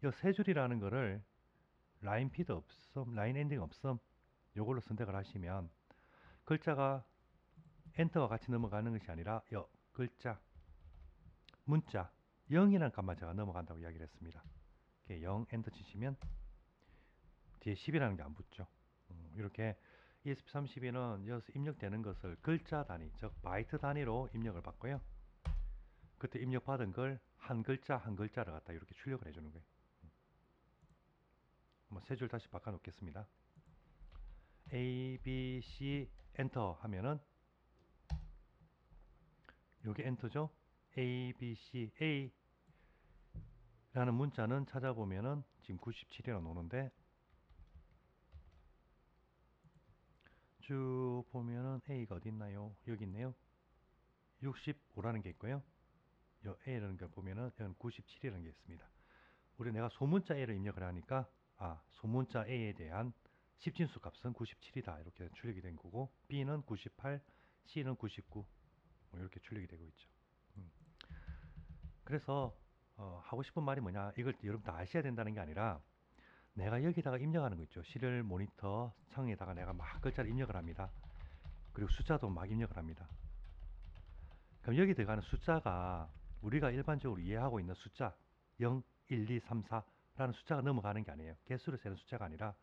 Speaker 1: 이 세 줄이라는 거를 라인 피드 없음, 라인 엔딩 없음 요걸로 선택을 하시면 글자가 엔터가 같이 넘어가는 것이 아니라 글자, 문자 0이라는 값만 제가 넘어간다고 이야기를 했습니다. 0 엔터 치시면 뒤에 10이라는 게 안 붙죠. 이렇게 ESP32는 여기서 입력되는 것을 글자 단위, 즉 바이트 단위로 입력을 받고요. 그때 입력받은 걸 한 글자 한 글자를 갖다 이렇게 출력을 해주는 거예요. 세 줄 다시 바꿔 놓겠습니다. A, B, C 엔터 하면은 요게 엔터죠. A, B, C, A 라는 문자는 찾아보면은 지금 97이라고 나오는데 쭉 보면은 A가 어디 있나요? 여기 있네요. 65라는 게 있고요. 요 A라는 걸 보면은 여기 97이라는 게 있습니다. 우리 내가 소문자 A를 입력을 하니까 소문자 A에 대한 10진수 값은 97이다 이렇게 출력이 된 거고 B는 98, C는 99 이렇게 출력이 되고 있죠. 그래서 하고 싶은 말이 뭐냐 이걸 여러분 다 아셔야 된다는 게 아니라 내가 여기다가 입력하는 거 있죠. 시리얼 모니터 창에다가 내가 막 글자를 입력을 합니다. 그리고 숫자도 막 입력을 합니다. 그럼 여기 들어가는 숫자가 우리가 일반적으로 이해하고 있는 숫자 0, 1, 2, 3, 4라는 숫자가 넘어가는 게 아니에요. 개수를 세는 숫자가 아니라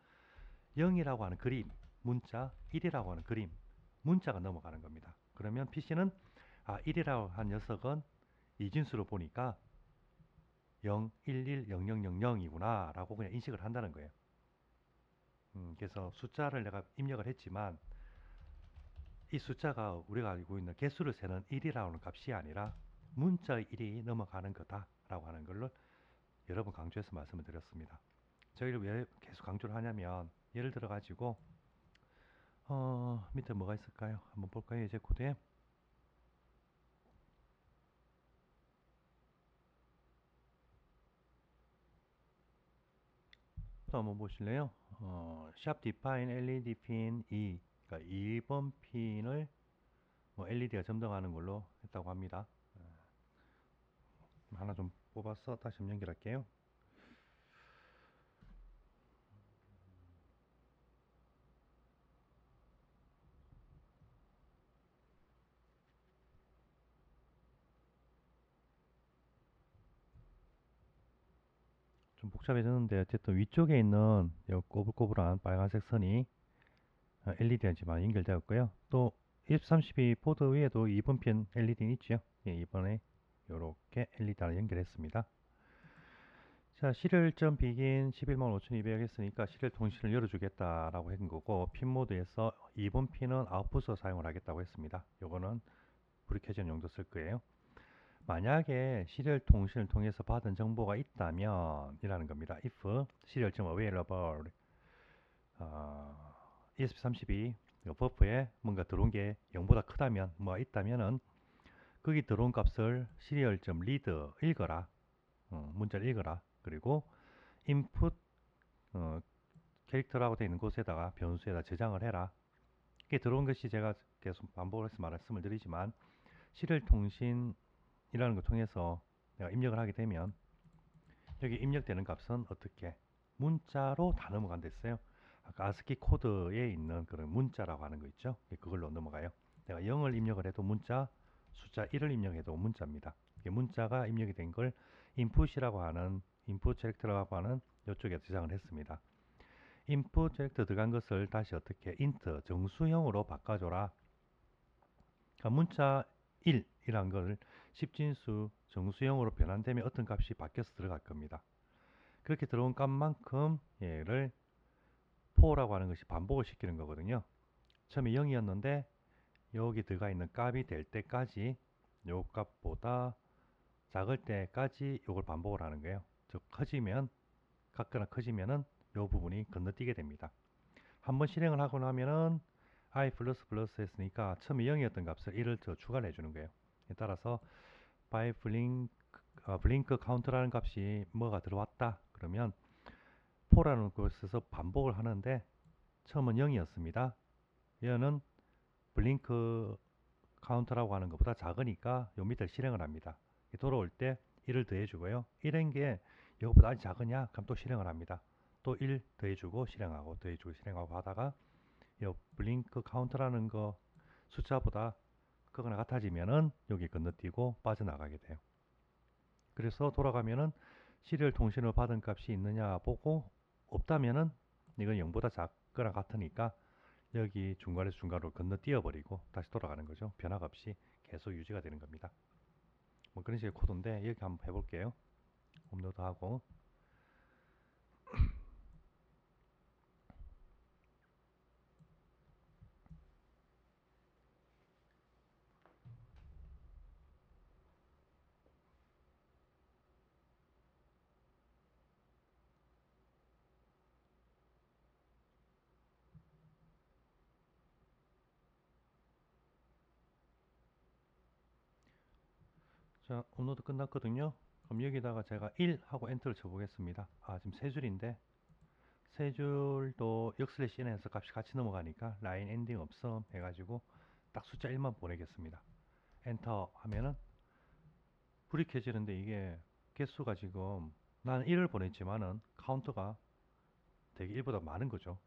Speaker 1: 0이라고 하는 그림, 문자, 1이라고 하는 그림, 문자가 넘어가는 겁니다. 그러면 PC는 1이라고 한 녀석은 이진수로 보니까 0, 1, 1, 0, 0, 0, 0이구나 라고 그냥 인식을 한다는 거예요. 그래서 숫자를 내가 입력을 했지만 이 숫자가 우리가 알고 있는 개수를 세는 1이라는 값이 아니라 문자의 1이 넘어가는 거다라고 하는 걸로 여러 번 강조해서 말씀을 드렸습니다. 저희를 왜 계속 강조를 하냐면 예를 들어 가지고 밑에 뭐가 있을까요? 한번 볼까요? 이제 코드에 또 한번 보실래요? 샵 디파인 LED 핀 2, 그러니까 2번 핀을 뭐 LED가 점등하는 걸로 했다고 합니다. 하나 좀 뽑아서 다시 한번 연결할게요. 좀 복잡해졌는데 어쨌든 위쪽에 있는 이 꼬불꼬불한 빨간색 선이 LED가 지금 연결되었고요. 또 2032 포드 위에도 2번 핀 LED 있죠. 예, 이번에 이렇게 LED를 연결했습니다. 자, 시리얼점 비긴 115,200 했으니까 시리얼 통신을 열어주겠다라고 한 거고, 핀 모드에서 2번 핀은 아웃풋으로 사용을 하겠다고 했습니다. 요거는 불이 켜진 용도 쓸 거예요. 만약에 시리얼 통신을 통해서 받은 정보가 있다면 이라는 겁니다. if 시리얼점 available 2032 버프에 뭔가 들어온 게 0보다 크다면 뭐가 있다면은 거기 들어온 값을 시리얼점 리드 읽어라. 문자를 읽어라. 그리고 input 캐릭터라고 되어 있는 곳에다가 변수에다 저장을 해라. 이게 들어온 것이 제가 계속 반복해서 말씀을 드리지만 시리얼 통신이라는 걸 통해서 내가 입력을 하게 되면 여기 입력되는 값은 어떻게 문자로 다 넘어간다 했어요. 아까 아스키 코드에 있는 그런 문자라고 하는 거 있죠. 그걸로 넘어가요. 내가 0을 입력을 해도 문자, 숫자 1을 입력해도 문자입니다. 이게 문자가 입력이 된 걸 인풋이라고 하는 인풋 캐릭터라고 하는 이쪽에 저장을 했습니다. 인풋 캐릭터 들어간 것을 다시 어떻게 int 정수형으로 바꿔줘라. 그러니까 문자 1이란 걸 10진수 정수형으로 변환되면 어떤 값이 바뀌어서 들어갈 겁니다. 그렇게 들어온 값만큼 얘를 for라고 하는 것이 반복을 시키는 거거든요. 처음에 0이었는데 여기 들어가 있는 값이 될 때까지 요 값보다 작을 때까지 요걸 반복을 하는 거예요. 즉 커지면 같거나 커지면은 요 부분이 건너뛰게 됩니다. 한번 실행을 하고 나면은 i 플러스 했으니까 처음에 0이었던 값을 1을 더 추가를 해주는 거예요. 따라서 by blink count라는 값이 뭐가 들어왔다 그러면 for라는 곳에서 반복을 하는데 처음은 0이었습니다. 얘는 블링크 카운트라고 하는 것보다 작으니까 요 밑을 실행을 합니다. 돌아올 때 1을 더해주고요. 1인 게 이것보다 아직 작으냐? 그럼 또 실행을 합니다. 또 1 더해주고 실행하고 더해주고 실행하고 하다가 요 블링크 카운트라는 거 숫자보다 크거나 같아지면은 여기 건너뛰고 빠져나가게 돼요. 그래서 돌아가면은 시리얼 통신을 받은 값이 있느냐 보고 없다면은 이건 0보다 작거나 같으니까 여기 중간에서 중간으로 건너뛰어 버리고 다시 돌아가는 거죠. 변화가 없이 계속 유지가 되는 겁니다. 뭐 그런 식의 코드인데 여기 한번 해볼게요. 업로드하고 자 업로드 끝났거든요. 그럼 여기다가 제가 1 하고 엔터를 쳐보겠습니다. 아 지금 세 줄인데 세 줄도 역슬래시 n에서 값이 같이 넘어가니까 라인 엔딩 없음 해가지고 딱 숫자 1만 보내겠습니다. 엔터 하면은 불이 켜지는데 이게 개수가 지금 나는 1을 보냈지만은 카운트가 되게 1보다 많은 거죠.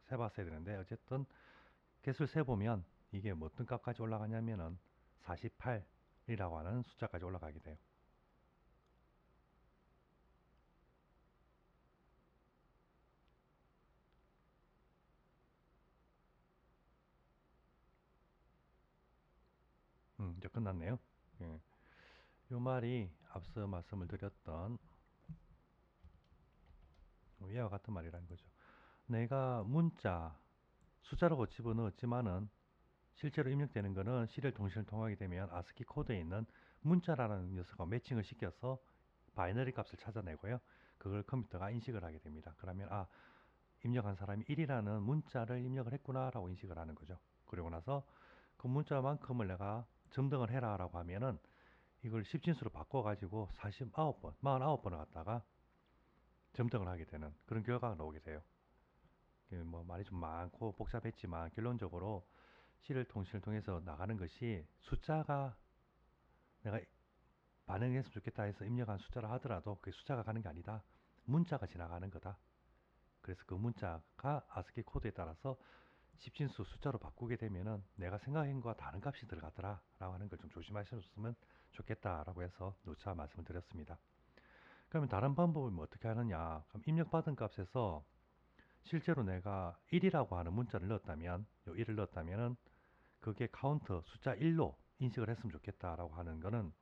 Speaker 1: 세봤어야 되는데 어쨌든 개수를 세보면 이게 뭐 어떤 값까지 올라가냐면은 48이라고 하는 숫자까지 올라가게 돼요. 이제 끝났네요. 예. 요 말이 앞서 말씀을 드렸던 위와 같은 말이라는 거죠. 내가 문자, 숫자로 집어넣었지만은 실제로 입력되는 거는 시리얼 통신을 통하게 되면 아스키 코드에 있는 문자라는 녀석과 매칭을 시켜서 바이너리 값을 찾아내고요. 그걸 컴퓨터가 인식을 하게 됩니다. 그러면 입력한 사람이 1이라는 문자를 입력을 했구나 라고 인식을 하는 거죠. 그리고 나서 그 문자만큼을 내가 점등을 해라 라고 하면은 이걸 10진수로 바꿔 가지고 49번, 49번을 갖다가 점등을 하게 되는 그런 결과가 나오게 돼요. 뭐 말이 좀 많고 복잡했지만 결론적으로 시리얼 통신을 통해서 나가는 것이 숫자가 내가 반응했으면 좋겠다 해서 입력한 숫자라 하더라도 그게 숫자가 가는 게 아니다. 문자가 지나가는 거다. 그래서 그 문자가 아스키 코드에 따라서 10진수 숫자로 바꾸게 되면은 내가 생각한 것과 다른 값이 들어가더라 라고 하는 걸 좀 조심하셨으면 좋겠다라고 해서 누차 말씀을 드렸습니다. 그러면 다른 방법은 뭐 어떻게 하느냐? 그럼 입력받은 값에서 실제로 내가 1이라고 하는 문자를 넣었다면, 요 1을 넣었다면은 그게 카운터 숫자 1로 인식을 했으면 좋겠다라고 하는 거는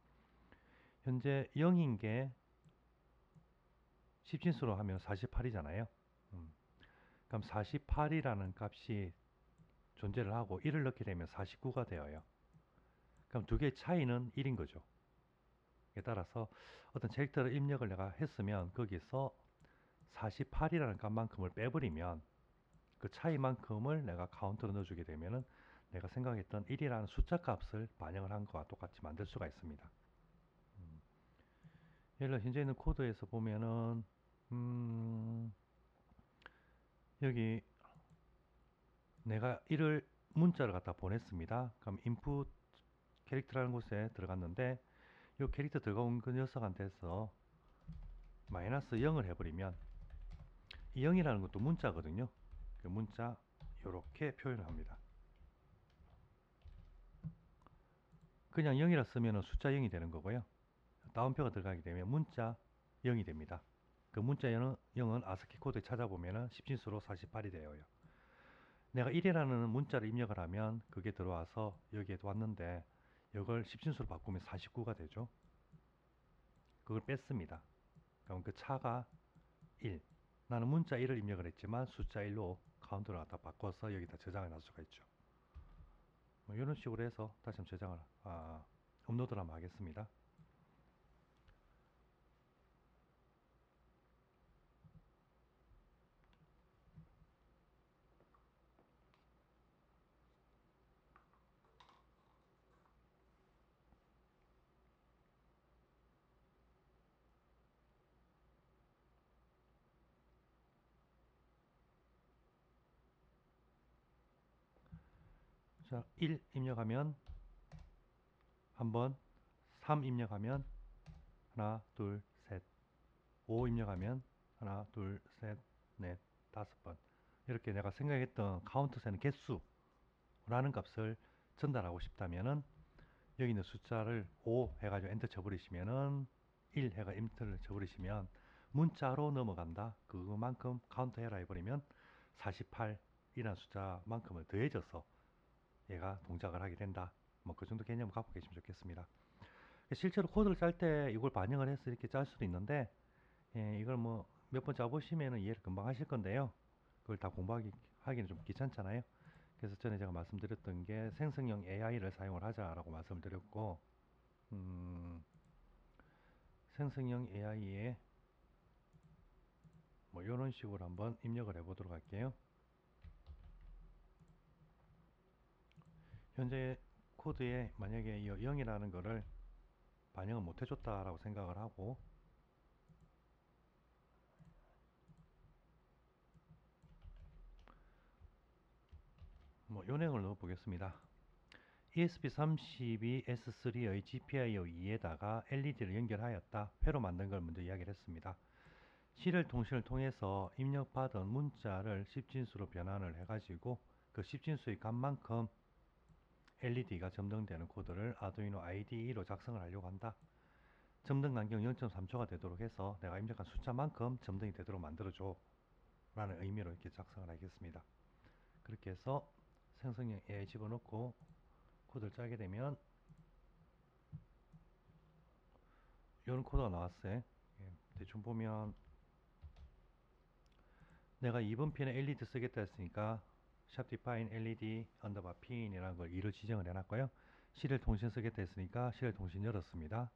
Speaker 1: 현재 0인 게 10진수로 하면 48이잖아요. 그럼 48이라는 값이 존재를 하고 1을 넣게 되면 49가 되어요. 그럼 두 개의 차이는 1인 거죠. 에 따라서 어떤 캐릭터를 입력을 내가 했으면 거기서 48이라는 값만큼을 빼버리면 그 차이만큼을 내가 카운트로 넣어주게 되면은 내가 생각했던 1이라는 숫자 값을 반영을 한 것과 똑같이 만들 수가 있습니다. 예를 들어 현재 있는 코드에서 보면은 여기 내가 1을 문자를 갖다 보냈습니다. 그럼 input 캐릭터라는 곳에 들어갔는데 이 캐릭터 들어온 그 녀석한테서 마이너스 0을 해버리면 이 0이라는 것도 문자거든요. 그 문자 이렇게 표현을 합니다. 그냥 0이라 쓰면 숫자 0이 되는 거고요. 다운표가 들어가게 되면 문자 0이 됩니다. 그 문자 0은 아스키 코드에 찾아보면 10진수로 48이 되어요. 내가 1이라는 문자를 입력을 하면 그게 들어와서 여기에도 왔는데 이걸 10진수로 바꾸면 49가 되죠. 그걸 뺐습니다. 그럼 그 차가 1. 나는 문자 1을 입력을 했지만 숫자 1로 카운트를 갖다 바꿔서 여기다 저장해 놨을 수가 있죠. 뭐 이런 식으로 해서 다시 한번 저장을 업로드를 한번 하겠습니다. 자, 1 입력하면 한번, 3 입력하면 하나, 둘, 셋, 5 입력하면 하나, 둘, 셋, 넷, 5번. 이렇게 내가 생각했던 카운트 세는 개수라는 값을 전달하고 싶다면은 여기 있는 숫자를 5 해가지고 엔터 쳐버리시면은 1 해가 엔터를 쳐버리시면 문자로 넘어간다. 그만큼 카운트 해라 해버리면 48이라는 숫자만큼을 더해져서 얘가 동작을 하게 된다. 뭐 그 정도 개념을 갖고 계시면 좋겠습니다. 실제로 코드를 짤 때 이걸 반영을 해서 이렇게 짤 수도 있는데 이걸 뭐 몇 번 짜보시면 이해를 금방 하실 건데요. 그걸 다 공부하기는 좀 귀찮잖아요. 그래서 전에 제가 말씀드렸던 게 생성형 AI를 사용을 하자라고 말씀을 드렸고 생성형 AI에 뭐 이런 식으로 한번 입력을 해보도록 할게요. 현재 코드에 만약에 이 0이라는 거를 반영을 못 해줬다라고 생각을 하고 뭐 요령을 넣어 보겠습니다. ESP32S3의 GPIO2에다가 LED를 연결하였다. 회로 만든 걸 먼저 이야기를 했습니다. 시리얼 통신을 통해서 입력받은 문자를 10진수로 변환을 해가지고 그 10진수의 값만큼 LED가 점등되는 코드를 아두이노 IDE로 작성을 하려고 한다. 점등 간격 0.3초가 되도록 해서 내가 입력한 숫자만큼 점등이 되도록 만들어줘 라는 의미로 이렇게 작성을 하겠습니다. 그렇게 해서 생성형 AI 집어넣고 코드를 짜게 되면 이런 코드가 나왔어요. 대충 보면 내가 이번 핀에 LED 쓰겠다 했으니까 샵디파인 LED 언더바 핀이라는 걸 2를 지정을 해놨고요. 시리얼 통신 쓰겠다 했으니까 시리얼 통신 열었습니다.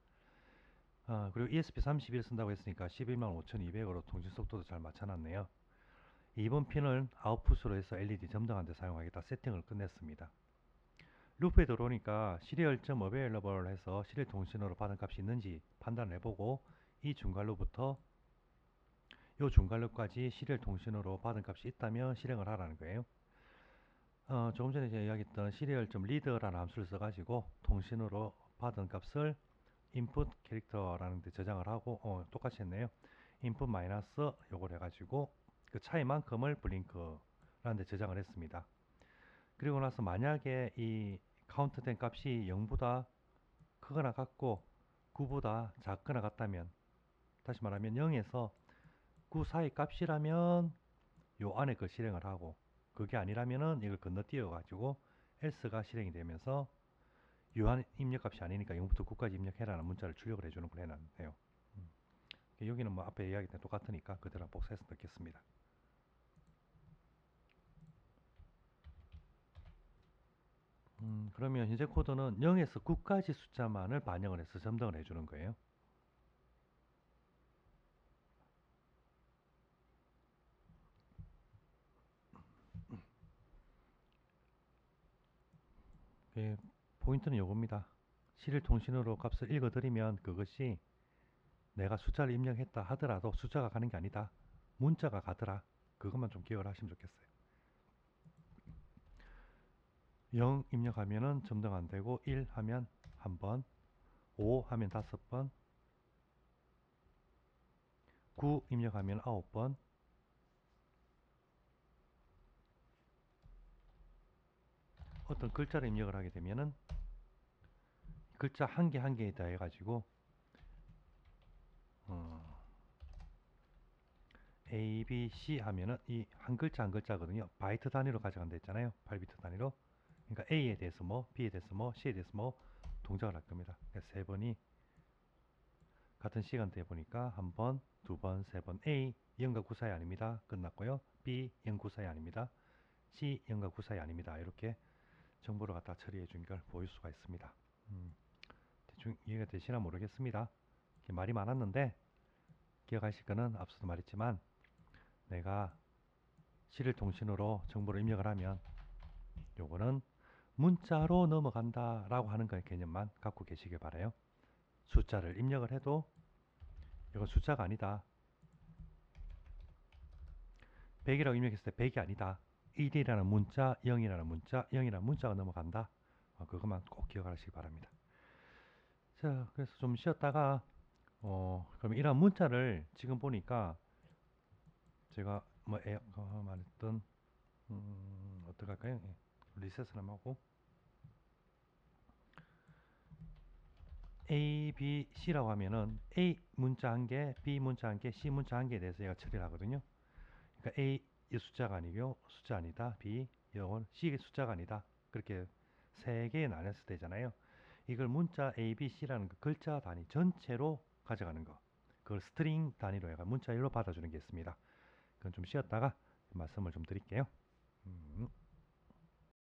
Speaker 1: 그리고 ESP31 쓴다고 했으니까 115,200으로 통신 속도도 잘 맞춰놨네요. 이번 핀을 아웃풋으로 해서 LED 점등하는 데 사용하겠다 세팅을 끝냈습니다. 루프에 들어오니까 시리얼.available 해서 시리얼 통신으로 받은 값이 있는지 판단을 해보고 이 중괄로부터 요 중괄호까지 시리얼 통신으로 받은 값이 있다면 실행을 하라는 거예요. 조금 전에 제가 이야기했던 serial.read라는 함수를 써가지고 통신으로 받은 값을 input 캐릭터라는 데 저장을 하고 똑같이 했네요. input 마이너스 요걸 해가지고 그 차이만큼을 블링크라는 데 저장을 했습니다. 그리고 나서 만약에 이 카운트된 값이 0보다 크거나 같고 9보다 작거나 같다면, 다시 말하면 0에서 9 사이 값이라면 요 안에 걸 실행을 하고, 그게 아니라면은 이걸 건너뛰어 가지고 else가 실행이 되면서 유한 입력값이 아니니까 0부터 9까지 입력해라는 문자를 출력을 해주는 걸 해놨네요. 여기는 뭐 앞에 이야기했던 똑같으니까 그대로 복사해서 넣겠습니다. 그러면 현재 코드는 0에서 9까지 숫자만을 반영을 해서 점등을 해주는 거예요. 포인트는 요겁니다. 실일 통신으로 값을 읽어드리면 그것이 내가 숫자를 입력했다 하더라도 숫자가 가는 게 아니다, 문자가 가더라. 그것만 좀 기억을 하시면 좋겠어요. 0 입력하면은 점등 안 되고 1 하면 한 번, 5 하면 5번, 9 입력하면 9번, 어떤 글자를 입력을 하게 되면은 글자 한 개 한 개에 대해 가지고 A, B, C 하면은 이 한 글자 한 글자거든요. 바이트 단위로 가져간다 했잖아요. 8비트 단위로. 그러니까 A에 대해서 뭐, B에 대해서 뭐, C에 대해서 뭐 동작을 할 겁니다. 그래서 세 번이 같은 시간대에 보니까 한 번, 두 번, 세 번. A 0과 9 사이 아닙니다. 끝났고요. B 0, 9 사이 아닙니다. C 0과 9 사이 아닙니다. 이렇게 정보를 갖다 처리해 준 걸 보일 수가 있습니다. 대충 이해가 되시나 모르겠습니다. 말이 많았는데 기억하실 거는 앞서도 말했지만, 내가 실일 통신으로 정보를 입력을 하면 요거는 문자로 넘어간다 라고 하는 거 개념만 갖고 계시길 바라요. 숫자를 입력을 해도 이건 숫자가 아니다, 100이라고 입력했을 때 100이 아니다, 1이라는 문자, 0이라는 문자, 0이라는 문자가 넘어간다. 그것만 꼭 기억하시기 바랍니다. 자, 그래서 좀 쉬었다가 그럼 이런 문자를 지금 보니까 제가 뭐 말했던 어떻게 할까요? 리셋을 한번 하고 A, B, C라고 하면은 A 문자 한 개, B 문자 한 개, C 문자 한 개에 대해서 얘가 처리를 하거든요. 그러니까 A 이 숫자가 아니고 숫자 아니다. B 이건 C 숫자가 아니다. 그렇게 세 개에 나눴을 때잖아요. 이걸 문자 A, B, C라는 그 글자 단위 전체로 가져가는 거, 그걸 스트링 단위로 해가 문자 1로 받아주는 게 있습니다. 그건 좀 쉬었다가 말씀을 좀 드릴게요.